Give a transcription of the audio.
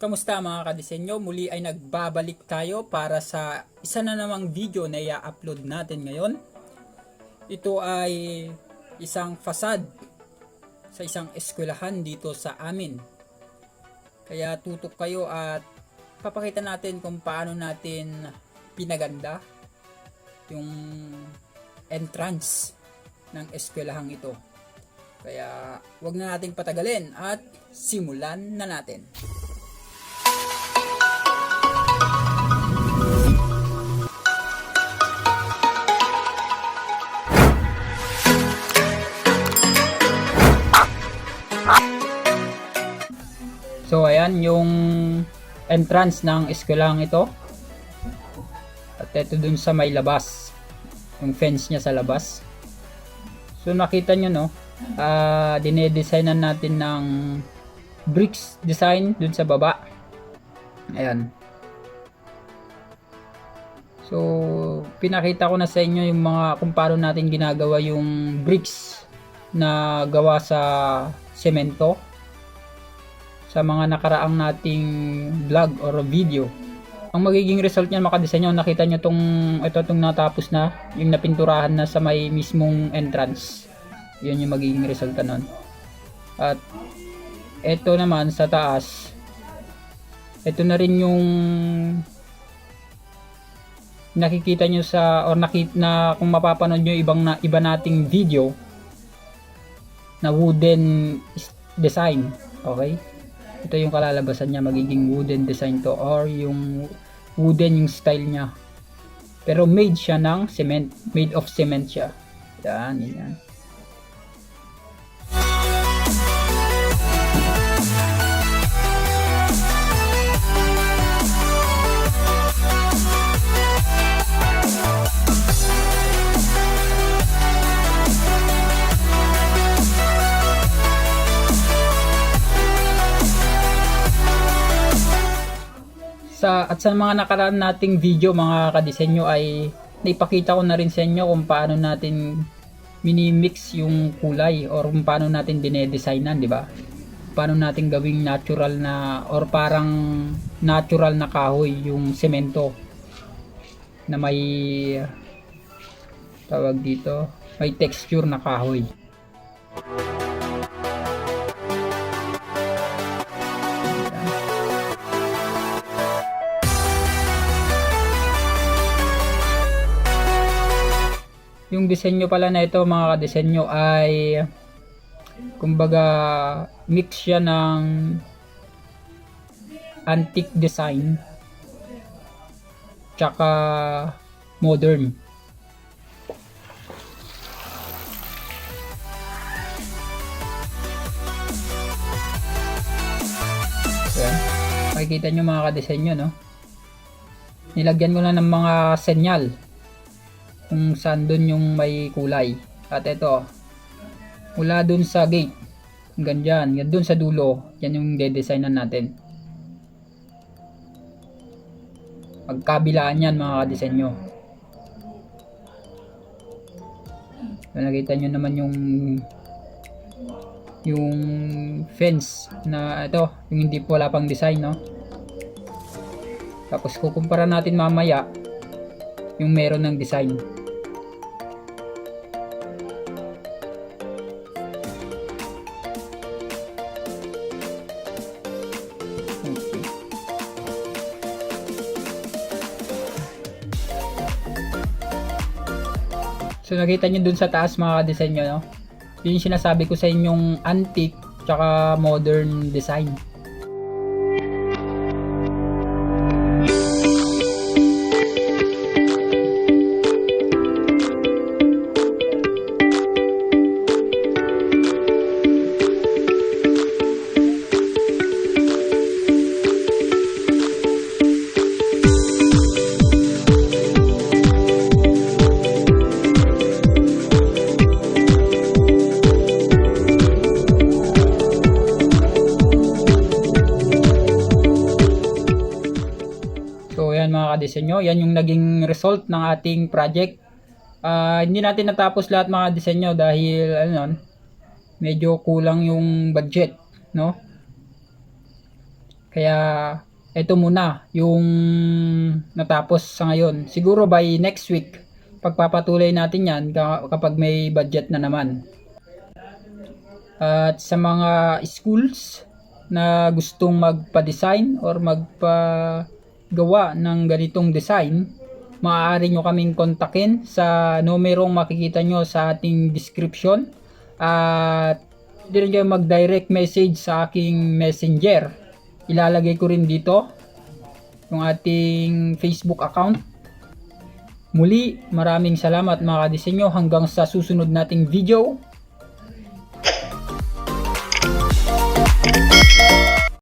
Kamusta mga kadisenyo? Muli ay nagbabalik tayo para sa isa na namang video na i-upload natin ngayon. Ito ay isang facade sa isang eskwelahan dito sa amin. Kaya tutok kayo at papakita natin kung paano natin pinaganda yung entrance ng eskwelahang ito. Kaya wag na nating patagalin at simulan na natin. So ayan yung entrance ng eskwelahang ito. At ito dun sa may labas. Yung fence niya sa labas. So nakita nyo no, dinedesignan natin ng bricks design dun sa baba. Ayan. So pinakita ko na sa inyo yung mga kung paano natin ginagawa yung bricks na gawa sa semento sa mga nakaraang nating vlog or video. Ang magiging result niyan makadesenyo, nakita nyo itong natapos na, yung napinturahan na sa may mismong entrance. Yun yung magiging resulta nun. At ito naman sa taas, ito na rin yung nakikita nyo sa or na kung mapapanood nyo iba nating video na wooden design. Okay? Ito yung kalalabasan niya, magiging wooden design to or yung wooden yung style niya. Pero made siya ng cement, made of cement siya. Yan, yan. At sa mga nakaraan nating video mga kadisenyo ay naipakita ko na rin sa inyo kung paano natin mini-mix yung kulay or kung paano natin dinedesignan, di ba? Paano natin gawing natural na or parang natural na kahoy yung semento na may tawag dito, may texture na kahoy. Yung disenyo pala na ito mga kadesenyo ay kumbaga mix siya ng antique design tsaka modern. Ayan. Makikita nyo mga kadesenyo no? Nilagyan ko na ng mga senyal kung saan dun yung may kulay. At ito, mula dun sa gate hanggang dyan, yan dun sa dulo, yan yung de-designan natin. Magkabilaan yan mga kadesenyo. Nakita nyo naman yung fence na ito, yung hindi po wala pang design no. Tapos kukumpara natin mamaya yung meron ng design. So nakita nyo dun sa taas mga kadesenyo no? Yun yung sinasabi ko sa inyong antique tsaka modern design. Mga kadisenyo, yan yung naging result ng ating project. Hindi natin natapos lahat mga disenyo dahil medyo kulang yung budget, no? Kaya ito muna yung natapos sa ngayon. Siguro by next week, pagpapatuloy natin yan kapag may budget na naman. At sa mga schools na gustong magpa-design or magpagawa ng ganitong design, maaari nyo kaming kontakin sa numerong makikita nyo sa ating description. At di rin kayo mag-direct message sa aking messenger. Ilalagay ko rin dito yung ating Facebook account. Muli, maraming salamat mga kadisenyo. Hanggang sa susunod nating video.